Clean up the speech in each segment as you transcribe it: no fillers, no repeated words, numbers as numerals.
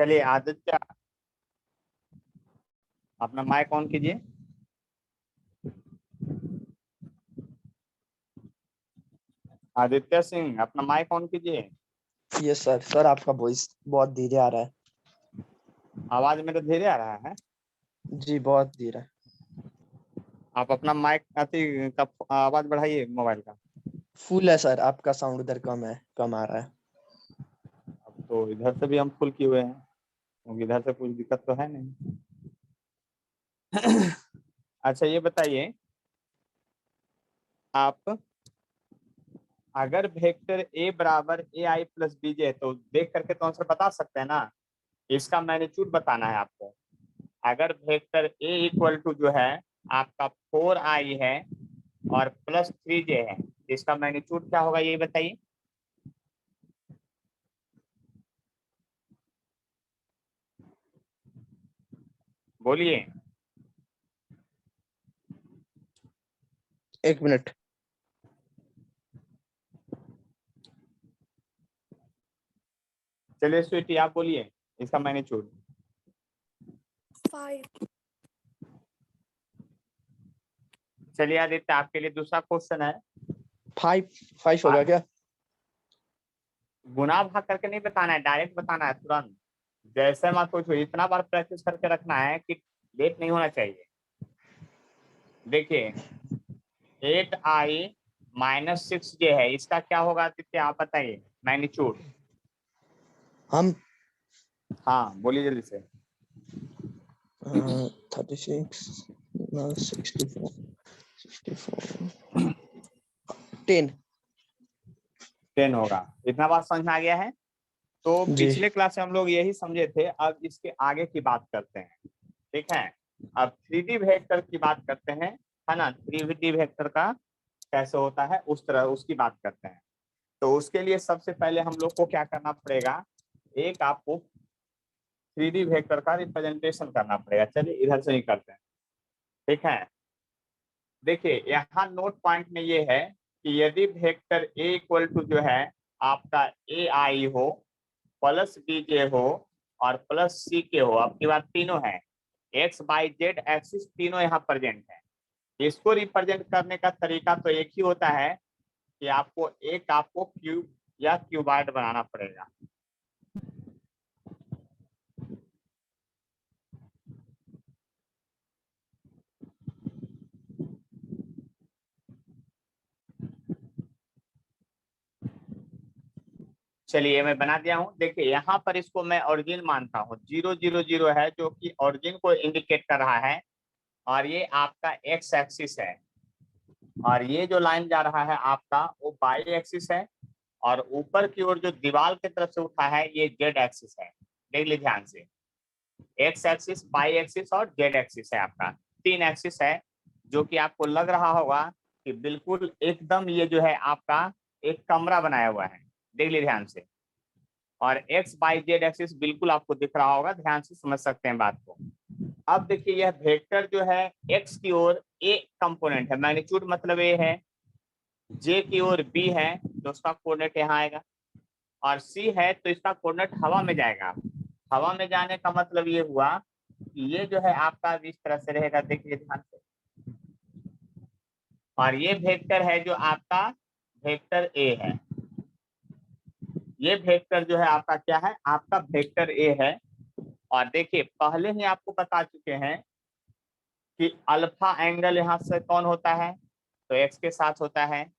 चलिए आदित्य, अपना mic on कीजिए। आदित्य सिंह, अपना माइक ऑन कीजिए। Yes sir. सर आपका वॉइस बहुत धीरे आ रहा है। आवाज मेरा धीरे आ रहा है? जी बहुत धीरे। आप अपना माइक का आवाज बढ़ाइए मोबाइल का। फुल है सर, आपका साउंड उधर कम आ रहा है। अब तो इधर से भी हम फुल किए हुए हैं, क्योंकि इधर से कुछ दिक्कत तो है नहीं। अच्छा ये बताइए, आप अगर वेक्टर ए बराबर ए आई प्लस बीजे है तो देख करके तो आंसर बता सकते हैं ना। इसका मैग्नीट्यूड बताना है आपको। अगर वेक्टर ए इक्वल टू जो है आपका 4i है और प्लस 3j है, इसका मैग्नीट्यूड क्या होगा ये बताइए। बोलिए। 1 मिनट। चलिए स्वीटी आप बोलिए इसका मैग्नीट्यूड। 5। चलिए आदित्य, आपके लिए दूसरा क्वेश्चन है। 5 होगा क्या? गुना भाग करके नहीं बताना है, डायरेक्ट बताना है तुरंत। जैसे मत कुछ इतना बार प्रैक्टिस करके रखना है कि लेट नहीं होना चाहिए। देखिए 8i-6j है, इसका क्या होगा आदित्य आप बताइए मैग्नीट्यूड। हम हाँ बोलिए जल्दी से। 36 64 10 होगा। इतना बात समझ में आ गया है? तो जी। पिछले क्लास में हम लोग यही समझे थे, अब इसके आगे की बात करते हैं। ठीक है, अब 3D वेक्टर की बात करते हैं, है ना। 3D वेक्टर का कैसे होता है उस तरह उसकी बात करते हैं। तो उसके लिए सबसे पहले हम लोग को क्या करना पड़ेगा, एक आपको 3D वेक्टर का रिप्रेजेंटेशन करना पड़ेगा। चलिए इधर से ही करते हैं। ठीक है, देखिए यहाँ नोट पॉइंट में ये है कि यदि वेक्टर ए इक्वल टू जो है आपका ए आई हो, प्लस बी जे हो और प्लस सी के हो, आपकी बात तीनों है, एक्स वाई जेड एक्सिस तीनों यहाँ प्रेजेंट है। इसको रिप्रेजेंट करने का तरीका तो एक ही होता है कि आपको क्यूब या क्यूबॉइड बनाना पड़ेगा। चलिए मैं बना दिया हूँ। देखिए यहाँ पर इसको मैं ओरिजिन मानता हूँ, 0 0 0 है जो कि ओरिजिन को इंडिकेट कर रहा है, और ये आपका एक्स एक्सिस है, और ये जो लाइन जा रहा है आपका वो वाई एक्सिस है, और ऊपर की ओर जो दीवार की तरफ से उठा है ये जेड एक्सिस है। देख लीजिए ध्यान से, एक्स एक्सिस, वाई एक्सिस और जेड एक्सिस है, आपका 3 एक्सिस है, जो कि आपको लग रहा होगा कि बिल्कुल एकदम ये जो है आपका एक कमरा बनाया हुआ है। देख लीजिए ध्यान से, और एक्स वाई जेड एक्सिस बिल्कुल आपको दिख रहा होगा, ध्यान से समझ सकते हैं बात को। अब देखिए यह वेक्टर जो है एक्स की ओर ए कंपोनेंट है, मैग्नीट्यूड मतलब ए है, जे की ओर बी है तो उसका कोऑर्डिनेट यहाँ आएगा, और सी है तो इसका कोऑर्डिनेट हवा में जाएगा। हवा में जाने का मतलब ये हुआ कि ये जो है आपका इस तरह से रहेगा, देखिए ध्यान से, और ये वेक्टर है जो आपका वेक्टर ए है। ये वेक्टर जो है आपका क्या है, आपका वेक्टर ए है। और देखिए पहले ही आपको बता चुके हैं कि अल्फा एंगल यहाँ से कौन होता है, तो एक्स के साथ होता है।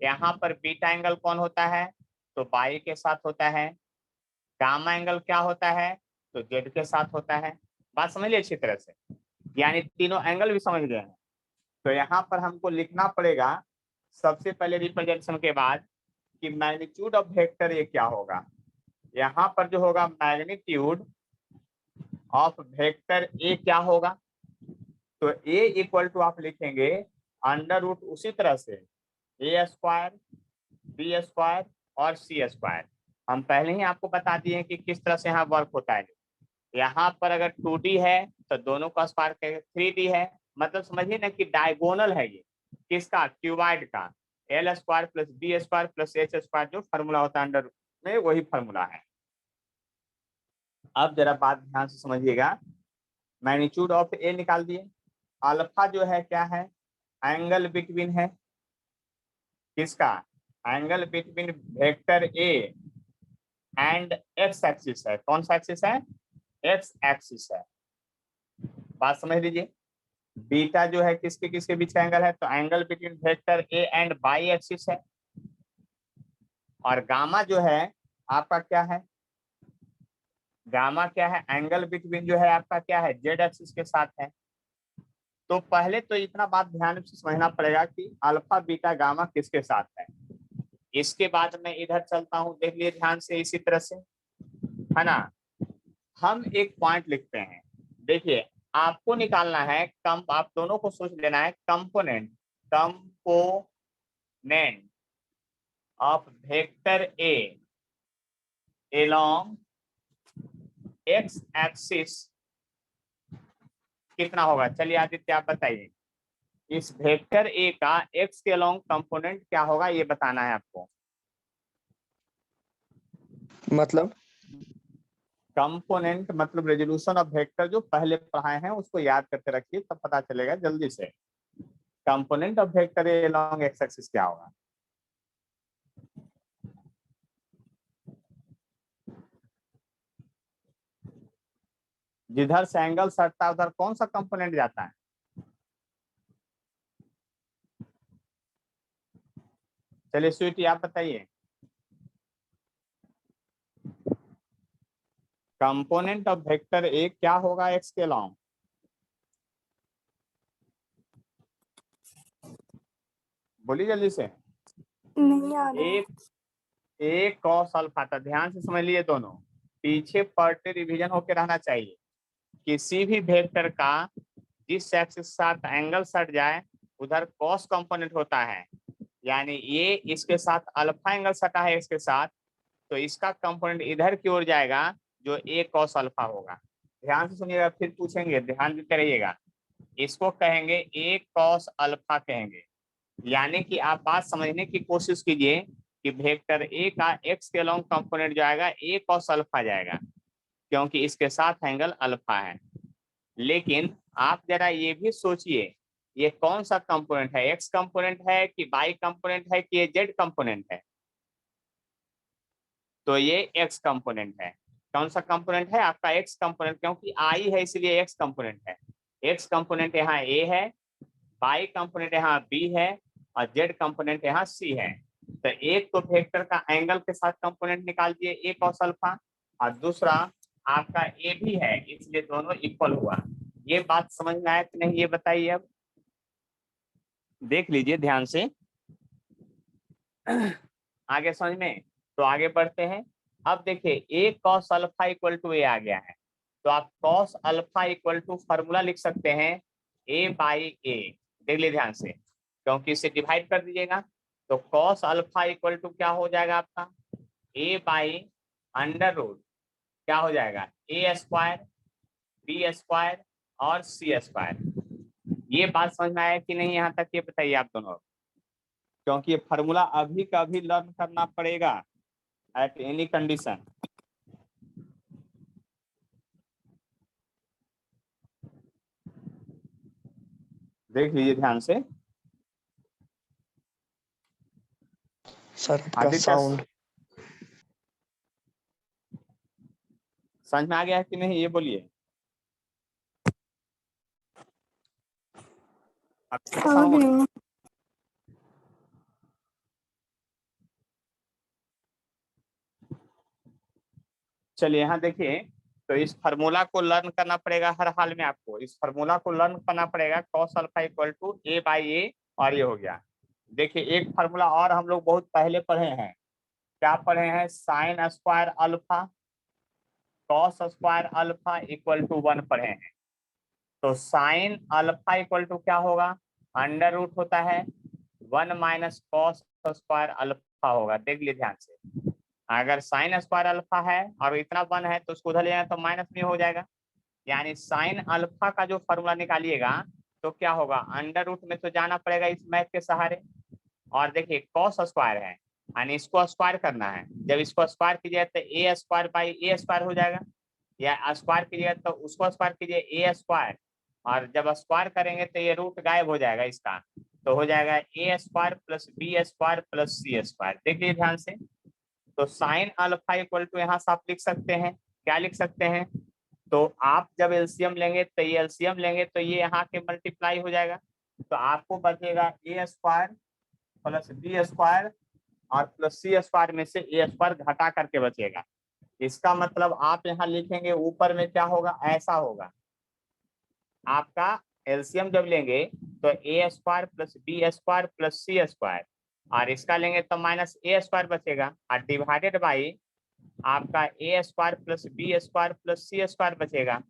यहाँ पर बीटा एंगल कौन होता है, तो वाई के साथ होता है। गामा एंगल क्या होता है, तो जेड के साथ होता है। बात समझ लिया अच्छी तरह से, यानी तीनों एंगल भी समझ गए हैं। तो यहाँ पर हमको लिखना पड़ेगा सबसे पहले रिप्रेजेंटेशन के बाद कि मैग्नीट्यूड ऑफ वेक्टर ये क्या होगा। यहाँ पर जो होगा मैग्नीट्यूड ऑफ वेक्टर ए क्या होगा, तो ए इक्वल टू आप लिखेंगे अंडर रूट उसी तरह से ए स्क्वायर, बी स्क्वायर और सी स्क्वायर। हम पहले ही आपको बता दिए कि किस तरह से यहाँ वर्क होता है। यहाँ पर अगर 2D है तो दोनों का स्क्वायर करेंगे, 3D है मतलब समझिए ना कि डायगोनल है ये किसका, क्यूबॉइड का, l square plus B square plus h square, जो फॉर्मूला होता है अंडर में वही फॉर्मूला है। अब जरा बात ध्यान से समझिएगा, मैग्नीट्यूड ऑफ ए निकाल दिए। अल्फा जो है क्या है, एंगल बिटवीन है किसका, angle between vector A and x axis है। कौन सा एक्सिस है, एक्स एक्सिस है। बात समझ लीजिए, बीटा जो है किसके किसके बीच का एंगल है, तो angle between vector A and by axis है। और गामा जो है आपका क्या है, गामा क्या है, एंगल बिटवीन जो है आपका क्या है, जेड एक्सिस के साथ है। तो पहले तो इतना बात ध्यान से समझना पड़ेगा कि अल्फा बीटा गामा किसके साथ है। इसके बाद मैं इधर चलता हूं, देख लिए ध्यान से इसी तरह से, है ना। हम एक पॉइंट लिखते हैं, देखिए आपको निकालना है कम, आप दोनों को सोच लेना है, component of vector A along x axis कितना होगा। चलिए आदित्य आप बताइए, इस वेक्टर ए का एक्स के अलोंग कंपोनेंट क्या होगा, ये बताना है आपको। मतलब कंपोनेंट मतलब रेजोल्यूशन ऑफ वेक्टर, जो पहले पढ़ाए हैं उसको याद करके रखिए, तब पता चलेगा जल्दी से। Component of vector A along X axis क्या होगा। जिधर से एंगल सटता है उधर कौन सा कंपोनेंट जाता है, चलिए स्वीटी आप बताइए। कंपोनेंट ऑफ वेक्टर ए क्या होगा एक्स के अलोंग, बोलिए जल्दी से। नहीं आ रहा। एक कॉस अल्फा था, ध्यान से समझ लिए दोनों, पीछे पढ़ते रिवीजन होके रहना चाहिए। किसी भी वेक्टर का जिस एक्सिस के साथ एंगल सट जाए उधर कॉस कंपोनेंट होता है, यानी ये इसके साथ अल्फा एंगल सटा है इसके साथ, तो इसका कंपोनेंट इधर की ओर जाएगा जो ए कॉस अल्फा होगा। ध्यान से सुनिएगा, फिर पूछेंगे, ध्यान भी करिएगा। इसको कहेंगे ए कॉस अल्फा कहेंगे। यानी कि आप बात समझने की कोशिश कीजिए कि वेक्टर ए का एक्स के अलोंग कंपोनेंट जो आएगा ए कॉस अल्फा जाएगा, क्योंकि इसके साथ एंगल अल्फा है। लेकिन आप जरा ये भी सोचिए, ये कौन सा कंपोनेंट है, एक्स कंपोनेंट है कि वाई कंपोनेंट है कि ये जेड कंपोनेंट है, तो ये एक्स कंपोनेंट है। कौन सा कंपोनेंट है आपका, एक्स कंपोनेंट, क्योंकि आई है इसलिए एक्स कंपोनेंट है। एक्स कंपोनेंट यहाँ ए है, वाई कंपोनेंट यहाँ बी है, और जेड कंपोनेंट यहाँ सी है। तो एक तो वेक्टर का एंगल के साथ कंपोनेंट निकाल दिए ए कॉस अल्फा, और दूसरा आपका ए भी है, इसलिए दोनों इक्वल हुआ। ये बात समझ में आया कि नहीं, ये बताइए। अब देख लीजिए ध्यान से आगे समझ में, तो आगे बढ़ते हैं। अब देखिए a cos alpha equal to a आ गया है, तो आप cos alpha equal to formula लिख सकते हैं ए बाई ए। देख लीजिए ध्यान से, क्योंकि इसे डिवाइड कर दीजिएगा, तो कॉस अल्फा इक्वल टू क्या हो जाएगा आपका, ए बाई अंडर रूट क्या हो जाएगा, ए स्क्वायर बी स्क्वायर और सी स्क्वायर। ये बात समझ में आया कि नहीं यहाँ तक, ये बताइए आप दोनों, क्योंकि ये फार्मूला अभी का अभी लर्न करना पड़ेगा एट एनी कंडीशन। देख लीजिए ध्यान से। सर आपका आदित्य साउंड समझ में आ गया है कि नहीं, ये बोलिए। आ गया। चलिए यहाँ देखिए, तो इस फार्मूला को लर्न करना पड़ेगा हर हाल में, आपको इस फार्मूला को लर्न करना पड़ेगा, cos alpha equal to A by A, और ये हो गया। देखिए एक फार्मूला और हम लोग बहुत पहले पढ़े हैं, क्या पढ़े हैं, sine square alpha cos square alpha equal to 1 पढ़े हैं। तो साइन अल्फा इक्वल टू क्या होगा, अंडर रूट होता है 1 माइनस कॉस स्क्वायर अल्फा होगा। देख लीजिए ध्यान से, अगर साइन स्क्वायर अल्फा है और इतना 1 है तो उसको उधर ले जाए तो माइनस में हो जाएगा, यानी साइन अल्फा का जो फॉर्मूला निकालिएगा तो क्या होगा, अंडर रूट में तो जाना पड़ेगा इस मैथ के सहारे। और देखिए कॉस स्क्वायर है, यानी इसको स्क्वायर करना है, जब इसको स्क्वायर कीजिए तो A square by a square हो जाएगा, या स्क्वायर कीजिएगा तो उसको स्क्वायर कीजिए ए स्क्वायर, और जब स्क्वायर करेंगे तो ये रूट गायब हो जाएगा इसका, तो हो जाएगा A square plus B square plus C square. देखिए ध्यान से, तो साइन अल्फा इक्वल टू यहाँ से आप लिख सकते हैं, क्या लिख सकते हैं, तो आप जब एलसीएम लेंगे तो ये एलसीएम लेंगे तो ये यहाँ के मल्टीप्लाई हो जाएगा, तो आपको बचेगा A square plus B square और प्लस सी स्क्वायर में से ए स्क्वायर घटा करके बचेगा। इसका मतलब आप यहाँ लिखेंगे ऊपर में क्या होगा, ऐसा होगा, आपका एलसीएम जब लेंगे तो A square plus B square plus C square, और इसका लेंगे तो माइनस ए स्क्वायर बचेगा, और डिवाइडेड बाई आपका A square plus B square plus C square बचेगा।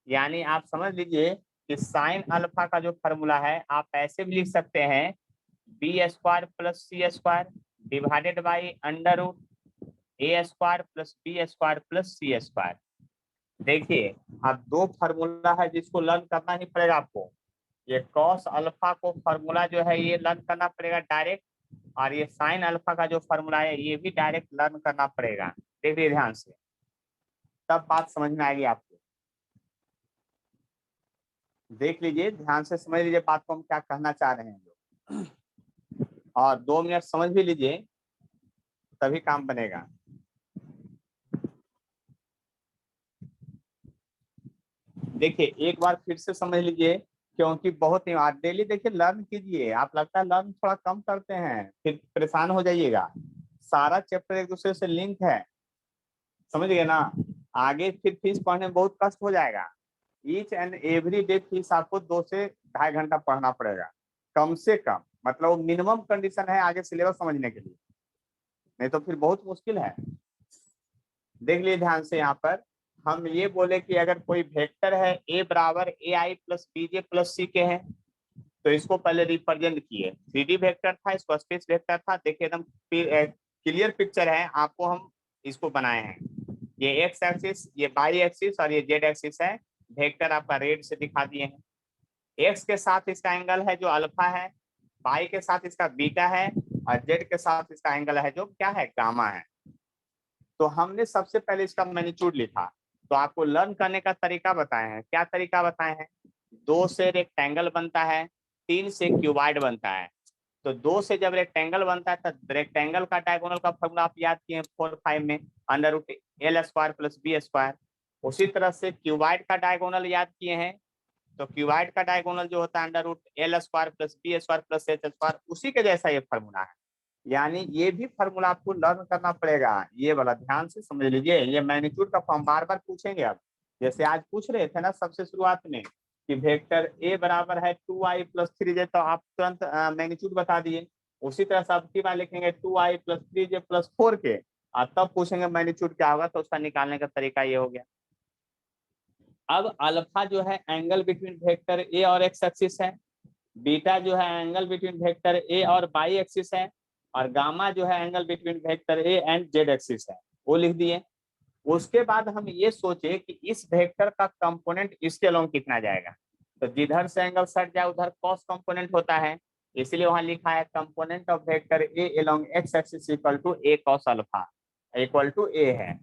यानी आप समझ लीजिए कि साइन अल्फा का जो फॉर्मूला है आप ऐसे भी लिख सकते हैं, b square plus C square divided by under root A square plus B square plus C square. देखिए अब दो फार्मूला है जिसको लर्न करना ही पड़ेगा आपको। ये कॉस अल्फा को फार्मूला जो है ये लर्न करना पड़ेगा डायरेक्ट, और ये साइन अल्फा का जो फार्मूला है ये भी डायरेक्ट लर्न करना पड़ेगा। देखिए ध्यान से, तब बात समझ में आएगी आपको। देख लीजिए ध्यान से, समझ लीजिए बात को हम क्या कहना चाह रहे हैं लोग, और 2 मिनट समझ भी लीजिए तभी काम बनेगा। देखिए एक बार फिर से समझ लीजिए, क्योंकि बहुत ही डेली देखिए लर्न कीजिए। आप लगता है लर्न थोड़ा कम करते हैं फिर परेशान हो जाइएगा, सारा चैप्टर एक दूसरे से लिंक है, समझ गए ना। आगे फिर फीस पढ़ने में बहुत कष्ट हो जाएगा। Each and every day fees आपको 2 से ढाई घंटा पढ़ना पड़ेगा कम से कम, मतलब वो मिनिमम कंडीशन है आगे सिलेबस समझने के लिए, नहीं तो फिर बहुत मुश्किल है। देख लिए ध्यान से, यहाँ पर हम ये बोले कि अगर कोई वेक्टर है ए बराबर ए आई प्लस बी जे प्लस सी के हैं, तो इसको पहले रिप्रेजेंट किए, 3D वेक्टर था, इसको स्पेस वेक्टर था। देखिए एकदम क्लियर पिक्चर है, आपको हम इसको बनाए हैं। ये एक्स एक्सिस, ये वाई एक्सिस और ये जेड एक्सिस है। वेक्टर आपका रेड से दिखा दिए हैं। एक्स के साथ इसका एंगल है जो अल्फा है, वाई के साथ इसका बीटा है, और जेड के साथ इसका एंगल है जो क्या है, गामा है। तो हमने सबसे पहले इसका मैग्नीट्यूड लिखा, तो आपको लर्न करने का तरीका बताए हैं। क्या तरीका बताए हैं, 2 से रेक्टेंगल बनता है, 3 से क्यूबाइड बनता है। तो 2 से जब रेक्टेंगल बनता है तो रेक्टेंगल का डायगोनल का फॉर्मूला आप याद किए 4-5 में, under root l square plus B square. उसी तरह से क्यूबाइड का डायगोनल याद किए हैं, तो क्यूबाइड का डायगोनल जो होता है under root l square plus B square plus h square, उसी के जैसा ये फॉर्मूला है। यानी ये भी फॉर्मूला आपको लर्न करना पड़ेगा, ये वाला ध्यान से समझ लीजिए। ये मैग्नीट्यूड का फॉर्म बार बार पूछेंगे अब, जैसे आज पूछ रहे थे ना सबसे शुरुआत में कि वेक्टर ए बराबर है 2i प्लस 3j, तो आप तुरंत मैग्नीट्यूड बता दिए। उसी तरह से अब की बार लिखेंगे 2i प्लस 3j प्लस 4 के, और तब पूछेंगे मैग्नीट्यूड क्या होगा, तो उसका निकालने का तरीका ये हो गया। अब अल्फा जो है एंगल बिटवीन वेक्टर ए और एक्स एक्सिस है, बीटा जो है एंगल बिटवीन वेक्टर ए और वाई एक्सिस है, और गामा जो है angle between vector A and Z axis है, वो लिख दिए। उसके बाद हम ये सोचे कि इस वेक्टर का कंपोनेंट इसके अलोंग कितना जाएगा, तो जिधर से एंगल सट जाए उधर कॉस कंपोनेंट होता है, इसलिए वहां लिखा है component of vector A along X axis equal to A cos alpha equal to A है।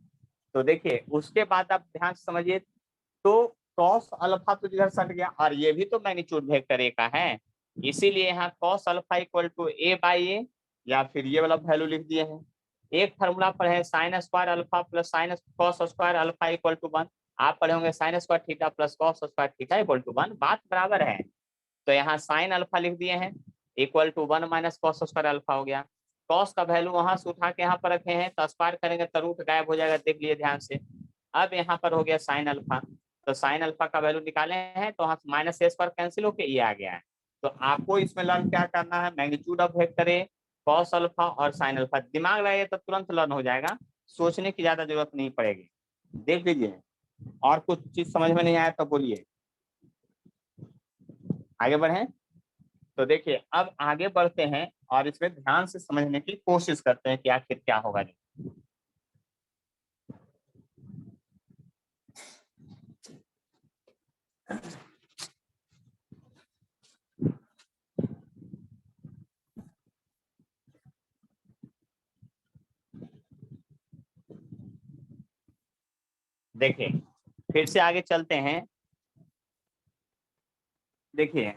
तो देखिए उसके बाद आप ध्यान से समझिए, तो कॉस अल्फा तो जिधर सट गया, और ये भी तो मैग्नीट्यूड वेक्टर ए का है, इसीलिए यहाँ cos alpha equal to A by A, या फिर ये वाला वैल्यू लिख दिए हैं। एक फार्मूला पर है sine square alpha plus sine cos square alpha equal to 1, आप पढ़े होंगे sine square theta plus cos square theta equal to 1, बात बराबर है। तो यहाँ साइन अल्फा लिख दिए हैं equal to 1 minus cos square alpha हो गया। कॉस का वैल्यू वहां से उठा के यहाँ पर रखे हैं, तो स्क्वायर करेंगे तो रूट गायब हो जाएगा, देख लिए ध्यान से। अब यहाँ पर हो गया साइन अल्फा, तो साइन अल्फा का वैल्यू निकाले हैं, तो वहां माइनस ए स्क्वायर कैंसिल होके ये आ गया है। तो आपको इसमें लर्न क्या करना है, magnitude of vector A, cos alpha और साइन अल्फा। दिमाग लगाइए तो तुरंत लर्न हो जाएगा, सोचने की ज्यादा जरूरत नहीं पड़ेगी। देख लीजिए, और कुछ चीज समझ में नहीं आया तो बोलिए, आगे बढ़े। तो देखिए अब आगे बढ़ते हैं और इसमें ध्यान से समझने की कोशिश करते हैं कि आखिर क्या होगा। देखिए फिर से आगे चलते हैं। देखिए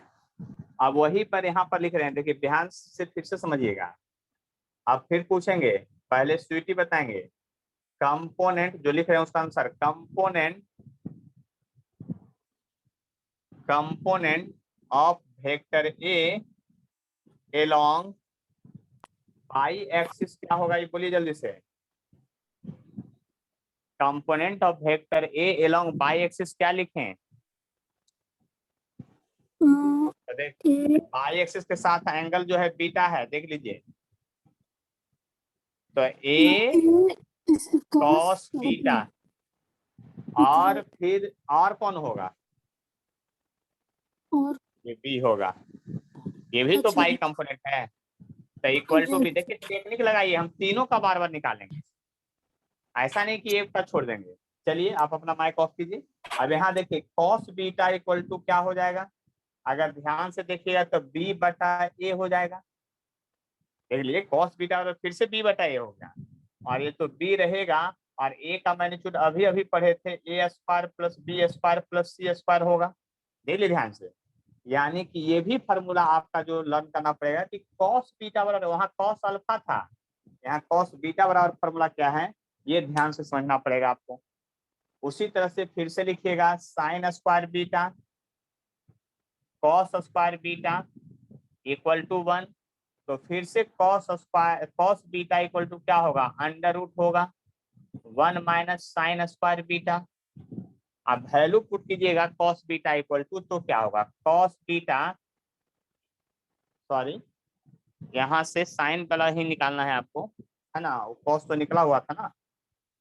अब वही पर यहाँ पर लिख रहे हैं, देखिए ध्यान से फिर से समझिएगा। अब फिर पूछेंगे, पहले स्वीटी बताएंगे कंपोनेंट जो लिख रहे हैं उसका answer, component of vector A along by axis क्या होगा, ये बोलिए जल्दी से। Component of vector A along by axis क्या लिखें? बाई एक्सिस के साथ एंगल जो है बीटा है, देख लीजिए। तो ए कॉस बीटा और फिर और कौन होगा? और ये बी होगा। ये भी तो बाई कंपोनेंट है, तो इक्वल टू बी। देखिए टेक्निक लगाइए, हम तीनों का बार बार निकालेंगे, ऐसा नहीं कि एक का छोड़ देंगे। चलिए आप अपना माइक ऑफ कीजिए। अब यहाँ देखिए कॉस बीटा इक्वल टू क्या हो जाएगा, अगर ध्यान से देखिएगा तो बी बटा ए हो जाएगा। देख लीजिए कॉस बीटा और फिर से बी बटा ए हो गया, और ये तो बी रहेगा, और ए का मैग्नीट्यूड अभी अभी पढ़े थे, A square plus B square plus C square होगा। देख लीजिए ध्यान से, यानी कि ये भी फॉर्मूला आपका जो लर्न करना पड़ेगा कि कॉस बीटा बराबर, वहाँ कॉस अल्फा था, यहाँ कॉस बीटा बराबर फॉर्मूला क्या है, ये ध्यान से समझना पड़ेगा आपको। उसी तरह से फिर से लिखिएगा sine square beta cos square beta equal to 1। तो फिर से कॉस बीटा इक्वल टू क्या होगा, अंडर रूट होगा 1 माइनस साइन स्क्वायर बीटा। अब वैल्यू पुट कीजिएगा कॉस बीटा इक्वल टू, तो क्या होगा कॉस बीटा, सॉरी यहाँ से साइन वाला ही निकालना है आपको, है ना, कॉस तो निकला हुआ था ना,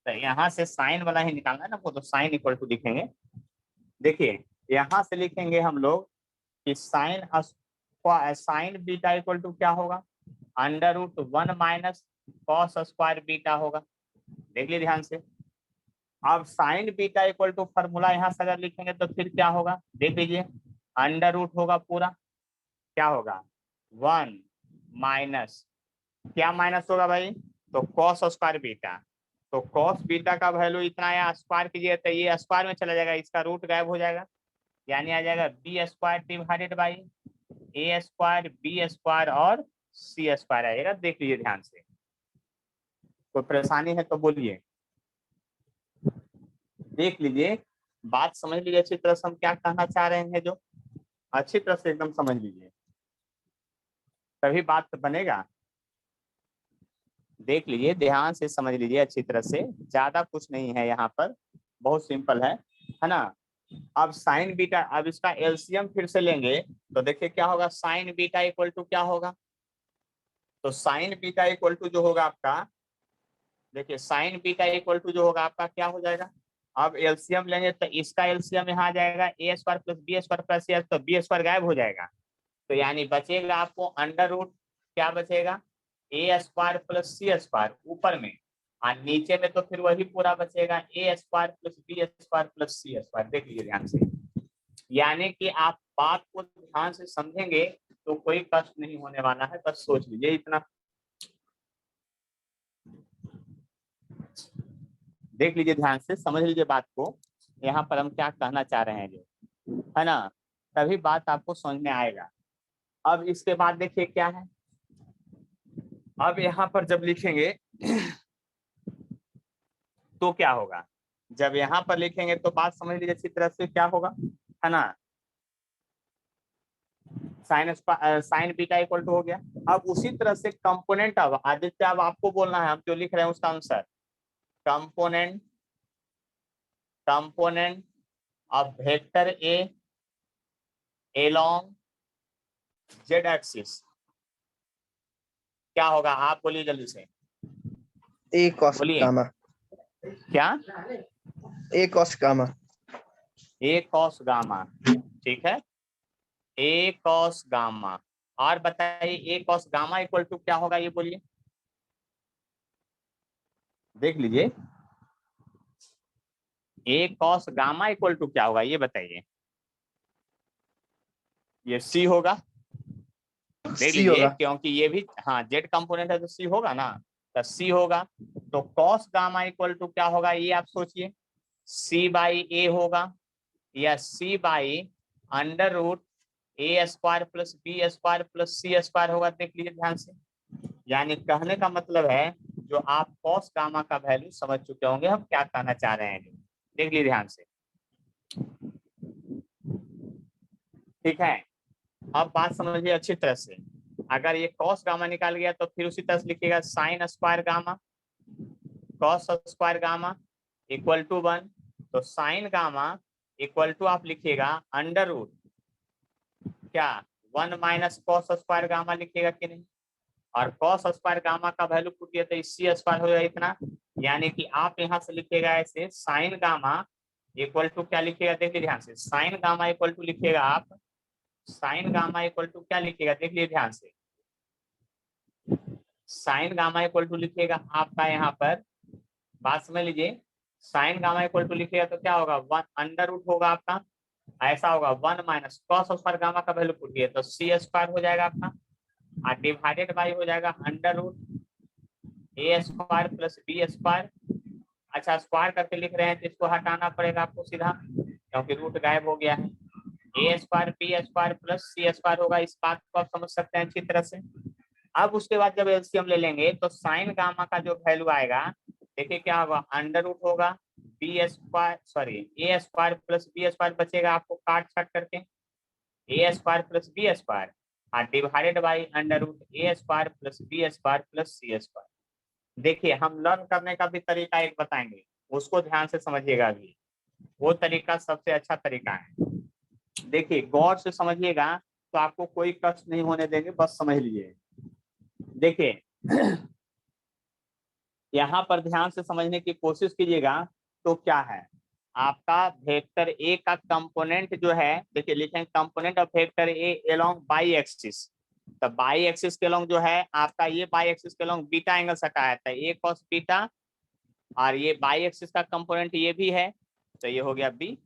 तो यहाँ से साइन वाला ही निकालना है ना, वो तो साइन इक्वल टू लिखेंगे। देखिए यहाँ से लिखेंगे हम लोग कि साइन बीटा इक्वल टू क्या होगा, under root 1 minus cos square beta होगा। देख लीजिए ध्यान से। अब sine beta equal to formula यहाँ से अगर लिखेंगे तो फिर क्या होगा, देख लीजिए अंडर रूट होगा पूरा, क्या होगा 1 माइनस, क्या माइनस होगा भाई, तो कॉस स्क्वायर बीटा। तो कॉस बीटा का वैल्यू इतना आया, स्क्वायर कीजिए तो ये स्क्वायर में चला जाएगा, इसका रूट गायब हो जाएगा, यानी आ जाएगा b square divided by a square b square और सी स्क्वायर आएगा। देख लीजिए ध्यान से, कोई परेशानी है तो बोलिए। देख लीजिए, बात समझ लीजिए अच्छी तरह से, हम क्या कहना चाह रहे हैं, जो अच्छी तरह से एकदम समझ लीजिए, तभी बात बनेगा। देख लीजिए ध्यान से समझ लीजिए अच्छी तरह से, ज्यादा कुछ नहीं है यहाँ पर, बहुत सिंपल है ना। अब साइन बीटा, अब इसका एलसीएम फिर से लेंगे तो देखिए क्या होगा, साइन बीटा इक्वल टू क्या होगा, तो साइन बीटा इक्वल टू जो होगा आपका, देखिए साइन बीटा इक्वल टू जो होगा आपका क्या हो जाएगा, अब एलसीएम लेंगे तो इसका एलसीएम यहाँ आ जाएगा A square plus B square plus C, तो बी स्क्वायर गायब हो जाएगा, तो यानी बचेगा आपको अंडर रूट, क्या बचेगा A square plus C square ऊपर में, और नीचे में तो फिर वही पूरा बचेगा A square plus B square plus C square. देख लीजिए ध्यान से, यानी कि आप बात को ध्यान से समझेंगे तो कोई कष्ट नहीं होने वाला है, बस सोच लीजिए इतना। देख लीजिए ध्यान से, समझ लीजिए बात को, यहाँ पर हम क्या कहना चाह रहे हैं जो, है ना, तभी बात आपको समझ में आएगा। अब इसके बाद देखिए क्या है, अब यहाँ पर जब लिखेंगे तो क्या होगा, जब यहाँ पर लिखेंगे तो बात समझ लीजिए अच्छी तरह से क्या होगा, है ना, साइन बीटा इक्वल टू हो गया। अब उसी तरह से कंपोनेंट, अब आदित्य अब आपको बोलना है, हम जो लिख रहे हैं उसका answer, component of vector A along Z axis क्या होगा, आप बोलिए जल्दी से, ए कॉस बोलिए गामा, क्या, ए कॉस गामा, ए कॉस गामा, ठीक है, ए कॉस गामा। और बताइए ए कॉस गामा इक्वल टू क्या होगा, ये बोलिए, देख लीजिए ए कॉस गामा इक्वल टू क्या होगा, ये बताइए, ये सी होगा। देख सी लीजिए होगा। क्योंकि ये भी हाँ जेड कंपोनेंट है तो सी होगा ना, तो सी होगा। तो कॉस गामा इक्वल टू क्या होगा, ये आप सोचिए, c बाई ए होगा या c by under root A square plus B square plus C square होगा। देख लीजिए ध्यान से, यानी कहने का मतलब है जो आप कॉस गामा का वैल्यू समझ चुके होंगे हम क्या कहना चाह रहे हैं। देख लीजिए ध्यान से, ठीक है। अब बात समझिए अच्छी तरह से, अगर ये कॉस गामा निकाल गया तो फिर उसी तरह से लिखिएगा sine square gamma cos square gamma equal to 1। तो साइन गामा इक्वल टू आप लिखिएगा अंडर रूट क्या 1 माइनस कॉस स्क्वायर गामा लिखिएगा कि नहीं, और कॉस स्क्वायर गामा का वैल्यू पूछिए तो सी स्क्वायर हो जाएगा इतना, यानी कि आप यहाँ से लिखिएगा ऐसे साइन गामा इक्वल टू क्या लिखिएगा, देखिए ध्यान से, साइन गामा इक्वल टू लिखिएगा आप, साइन गामा इक्वल टू क्या लिखिएगा, देख लीजिए ध्यान से, साइन गामा इक्वल टू लिखिएगा आपका यहाँ पर, बात समझ लीजिए, साइन गामा इक्वल टू लिखिएगा तो क्या होगा 1 अंडर रूट होगा आपका, ऐसा होगा 1 माइनस कॉस स्क्वायर गामा का वैल्यू पूछिए तो सी स्क्वायर हो जाएगा आपका, और डिवाइडेड बाई हो जाएगा अंडर रूट ए स्क्वायर प्लस बी स्क्वायर। अच्छा स्क्वायर करके लिख रहे हैं तो इसको हटाना पड़ेगा आपको सीधा, क्योंकि रूट गायब हो गया है। ए स्क्वायर बी स्क्वायर प्लस सी स्क्वायर होगा, इस बात को आप समझ सकते हैं अच्छी तरह से। अब उसके बाद जब एलसीएम ले लेंगे तो साइन गामा का जो वैल्यू आएगा, देखिए क्या होगा, अंडर रूट होगा b square sorry a square plus B square बचेगा आपको काट छाट करके, a square plus B square और divided by under root A square plus B square plus C square. देखिए हम लर्न करने का भी तरीका एक बताएंगे, उसको ध्यान से समझिएगा अभी, वो तरीका सबसे अच्छा तरीका है। देखिए गौर से समझिएगा तो आपको कोई कष्ट नहीं होने देंगे, बस समझ लीजिए। देखिए यहाँ पर ध्यान से समझने की कोशिश कीजिएगा, तो क्या है आपका वेक्टर ए का कंपोनेंट जो है, देखिए लिखेंगे component of vector A along by axis, तो बाई एक्सिस के अलोंग जो है आपका, ये बाई एक्सिस के अलोंग बीटा एंगल सटाया था ए कॉस बीटा, और ये बाई एक्सिस का कंपोनेंट ये भी है, तो ये हो गया बी।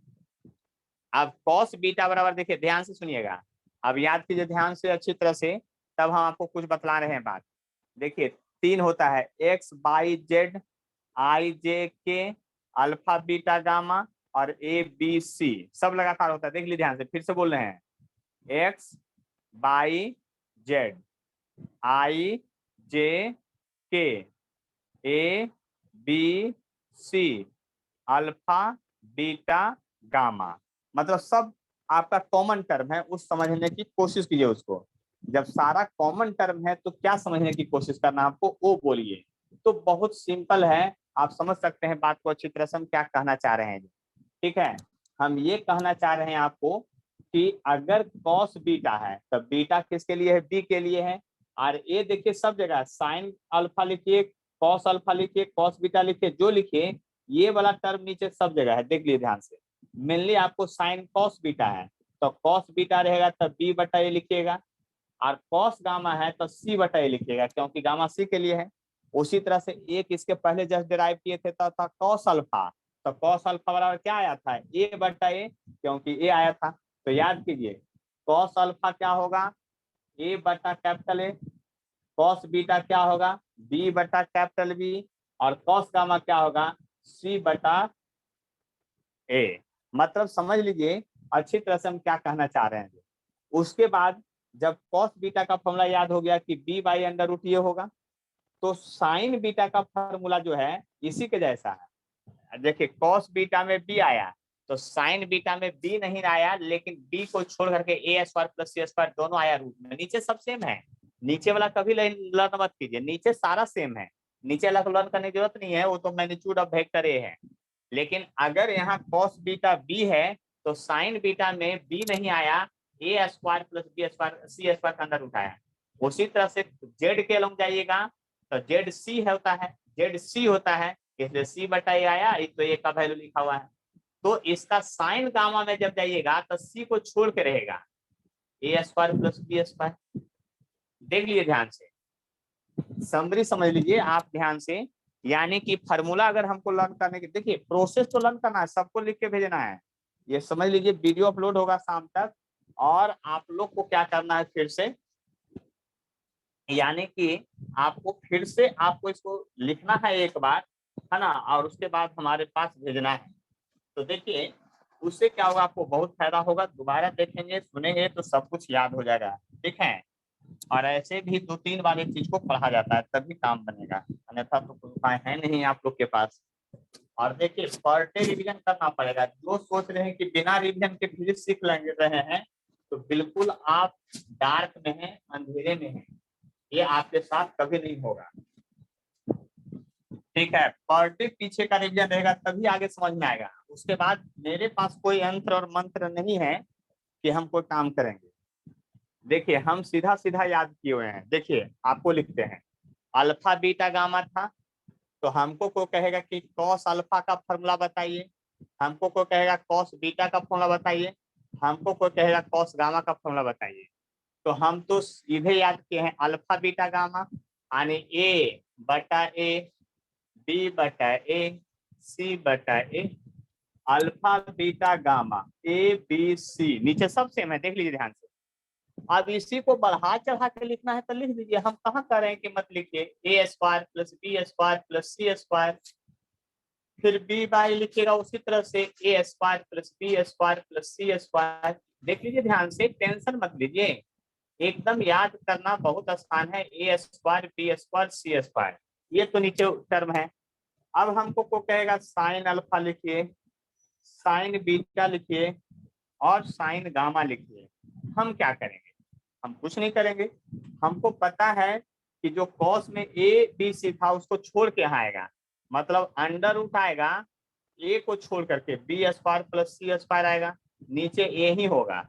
अब कॉस बीटा बराबर, देखिए ध्यान से सुनिएगा, अब याद कीजिए ध्यान से अच्छी तरह से, तब हम आपको कुछ बतला रहे हैं बात। देखिए 3 होता है x by z i j के अल्फा बीटा गामा और ए बी सी, सब लगातार होता है। देख लीजिए ध्यान से, फिर से बोल रहे हैं, x by z i j k a B c alpha beta gamma, मतलब सब आपका कॉमन टर्म है, उस समझने की कोशिश कीजिए उसको। जब सारा कॉमन टर्म है तो क्या समझने की कोशिश करना आपको, वो बोलिए। तो बहुत सिंपल है, आप समझ सकते हैं बात को अच्छी तरह से हम क्या कहना चाह रहे हैं। ठीक है, हम ये कहना चाह रहे हैं आपको कि अगर कॉस बीटा है तो बीटा किसके लिए है, बी के लिए है, और ये देखिए सब जगह साइन अल्फा लिखिए, कॉस अल्फा लिखिए, कॉस बीटा लिखिए, जो लिखिए ये वाला टर्म नीचे सब जगह है। देख लीजिए ध्यान से, मेनली आपको साइन कॉस बीटा है तो कॉस बीटा रहेगा तो बी बटा ए लिखिएगा, और कॉस गामा है तो सी बटा ए लिखिएगा, क्योंकि गामा सी के लिए है। उसी तरह से एक इसके पहले जस्ट डिराइव किए थे तो था कॉस अल्फा, तो कॉस अल्फा बराबर क्या आया था, ए बटा ए, क्योंकि ए आया था। तो याद कीजिए कॉस अल्फा क्या होगा, ए बटा कैपिटल ए, कॉस बीटा क्या होगा, बी बटा कैपिटल बी, और कॉस गामा क्या होगा, सी बटा ए। मतलब समझ लीजिए अच्छी तरह से हम क्या कहना चाह रहे हैं। उसके बाद जब कॉस बीटा का फॉर्मूला याद हो गया कि बी बाई अंडर रूट ये होगा, तो साइन बीटा का फॉर्मूला जो है इसी के जैसा है। देखिए कॉस बीटा में बी आया तो साइन बीटा में बी नहीं आया, लेकिन बी को छोड़ करके a square plus C square दोनों आया रूट में, नीचे सब सेम है। नीचे वाला कभी लर्न मत कीजिए, नीचे सारा सेम है, नीचे वाला को लर्न करने की जरूरत नहीं है, वो तो मैग्नीट्यूड ऑफ वेक्टर ए है। लेकिन अगर यहाँ कॉस बीटा बी है तो साइन बीटा में बी नहीं आया, ए स्क्वायर प्लस बी स्क्वायर सी स्क्वायर का अंदर उठाया। उसी तरह से जेड के अलग जाइएगा तो जेड सी होता है, जेड सी होता है, इसलिए सी बटा ए आया, तो ए का वैल्यू लिखा हुआ है। तो इसका साइन गामा में जब जाइएगा तो सी को छोड़ के रहेगा ए स्क्वायर प्लस बी स्क्वायर। देख लीजिए ध्यान से, समरी समझ लीजिए आप ध्यान से, यानी कि फार्मूला अगर हमको लर्न करने की, देखिए प्रोसेस तो लर्न करना है, सबको लिख के भेजना है। ये समझ लीजिए वीडियो अपलोड होगा शाम तक, और आप लोग को क्या करना है फिर से, यानी कि आपको फिर से आपको इसको लिखना है एक बार, है ना, और उसके बाद हमारे पास भेजना है। तो देखिए उससे क्या होगा, आपको बहुत फायदा होगा, दोबारा देखेंगे सुनेंगे तो सब कुछ याद हो जाएगा, ठीक है। और ऐसे भी 2-3 बार एक चीज को पढ़ा जाता है तभी काम बनेगा, अन्यथा तो कोई उपाय है नहीं आप लोग के पास। और देखिए पर डे रिवीजन करना पड़ेगा, जो सोच रहे हैं कि बिना रिवीजन के फिजिक्स सीख लेंगे रहे हैं तो बिल्कुल आप डार्क में हैं, अंधेरे में हैं, ये आपके साथ कभी नहीं होगा, ठीक है। पर डे पीछे का रिवीजन रहेगा तभी आगे समझ में आएगा, उसके बाद मेरे पास कोई यंत्र और मंत्र नहीं है कि हम कोई काम करेंगे। देखिए हम सीधा सीधा याद किए हुए हैं, देखिए आपको लिखते हैं अल्फा बीटा गामा था, तो हमको कोई कहेगा कि कॉस अल्फा का फॉर्मूला बताइए, हमको कोई कहेगा कॉस बीटा का फॉर्मूला बताइए, हमको कोई कहेगा कॉस गामा का फॉर्मूला बताइए। तो हम तो सीधे याद किए हैं अल्फा बीटा गामा, यानी ए बटा ए, बी बटा ए, सी बटा A, alpha beta gamma, A B C, नीचे सब सेम है, देख लीजिए ध्यान से। अब इसी को बढ़ा चढ़ा के लिखना है तो लिख दीजिए, हम कहाँ कर रहे हैं कि मत लिखिए, A square plus B square plus C square, फिर बी बाई लिखिएगा उसी तरह से A square plus B square plus C square. देख लीजिए ध्यान से, टेंशन मत लीजिए, एकदम याद करना बहुत आसान है, ए स्क्वायर बी स्क्वायर सी स्क्वायर, ये तो नीचे टर्म है। अब हमको को कहेगा साइन अल्फा लिखिए, साइन बीटा लिखिए और साइन गामा लिखिए। हम क्या करेंगे, हम कुछ नहीं करेंगे, हमको पता है कि जो कॉस में ए बी सी था उसको छोड़ के यहाँ आएगा, मतलब अंडर रूट आएगा, ए को छोड़ करके बी स्क्वायर प्लस सी स्क्वायर आएगा, नीचे ए ही होगा।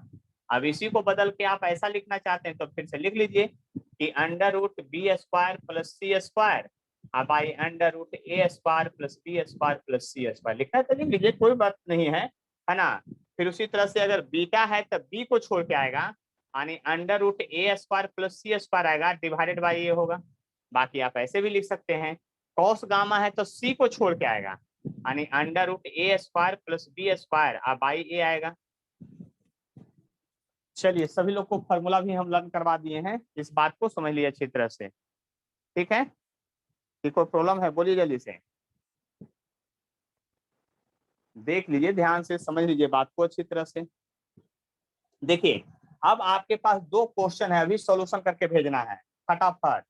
अब इसी को बदल के आप ऐसा लिखना चाहते हैं तो फिर से लिख लीजिए कि under root B square plus सी स्क्वायर अब i under root A square plus B square plus C square, लिखना है तो लिख लीजिए, कोई बात नहीं है ना। फिर उसी तरह से अगर बीटा है तो बी को छोड़ के आएगा, यानी अंडर रूट ए स्क्वायर प्लस सी स्क्वायर आएगा, डिवाइडेड बाई ए होगा। बाकी आप ऐसे भी लिख सकते हैं, कॉस गामा है तो सी को छोड़ के आएगा, यानी अंडर रूट ए स्क्वायर प्लस बी स्क्वायर अब बाई ए आएगा। चलिए सभी लोग को फॉर्मूला भी हम लर्न करवा दिए हैं, इस बात को समझ लिए अच्छी तरह से, ठीक है। कि कोई प्रॉब्लम है बोलिए जल्दी से, देख लीजिए ध्यान से, समझ लीजिए बात को अच्छी तरह से। देखिए अब आपके पास 2 क्वेश्चन है, अभी सॉल्यूशन करके भेजना है फटाफट।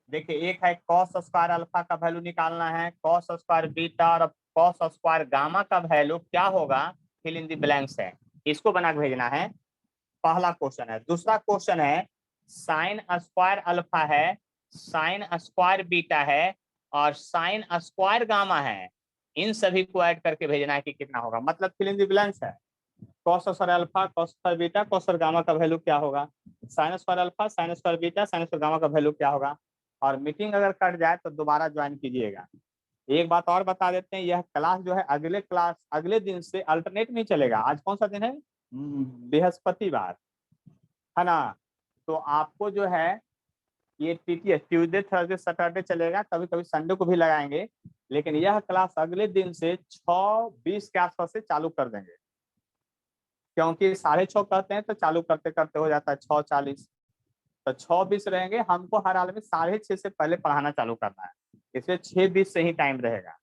देखिए एक है कॉस स्क्वायर अल्फा का वैल्यू निकालना है, कॉस स्क्वायर बीटा और कॉस स्क्वायर गामा का वैल्यू क्या होगा, फिल इन द ब्लैंक्स है, इसको बना के भेजना है, पहला क्वेश्चन है। दूसरा क्वेश्चन है साइन स्क्वायर अल्फा है, साइन स्क्वायर बीटा है और साइन स्क्वायर गामा है, इन सभी को ऐड करके भेजना है कि कितना होगा, मतलब फिल इन द ब्लैंक्स है। Cos square alpha, cos square beta, cos square gamma का वैल्यू क्या होगा, sign square alpha, sign square beta, sign square gamma का वैल्यू क्या होगा। और मीटिंग अगर कट जाए तो दोबारा ज्वाइन कीजिएगा। एक बात और बता देते हैं, यह क्लास जो है अगले दिन से अल्टरनेट नहीं चलेगा। आज कौन सा दिन है, बृहस्पतिवार, है ना। तो आपको जो है ये टीटीएस ट्यूसडे थर्सडे सैटरडे चलेगा, कभी कभी संडे को भी लगाएंगे, लेकिन यह क्लास अगले दिन से 6:20 के आसपास से चालू कर देंगे, क्योंकि 6:30 कहते हैं तो चालू करते करते हो जाता है 6:40, तो 6:20 रहेंगे। हमको हर हाल में 6:30 से पहले पढ़ाना चालू करना है, इसलिए 6:20 से ही टाइम रहेगा।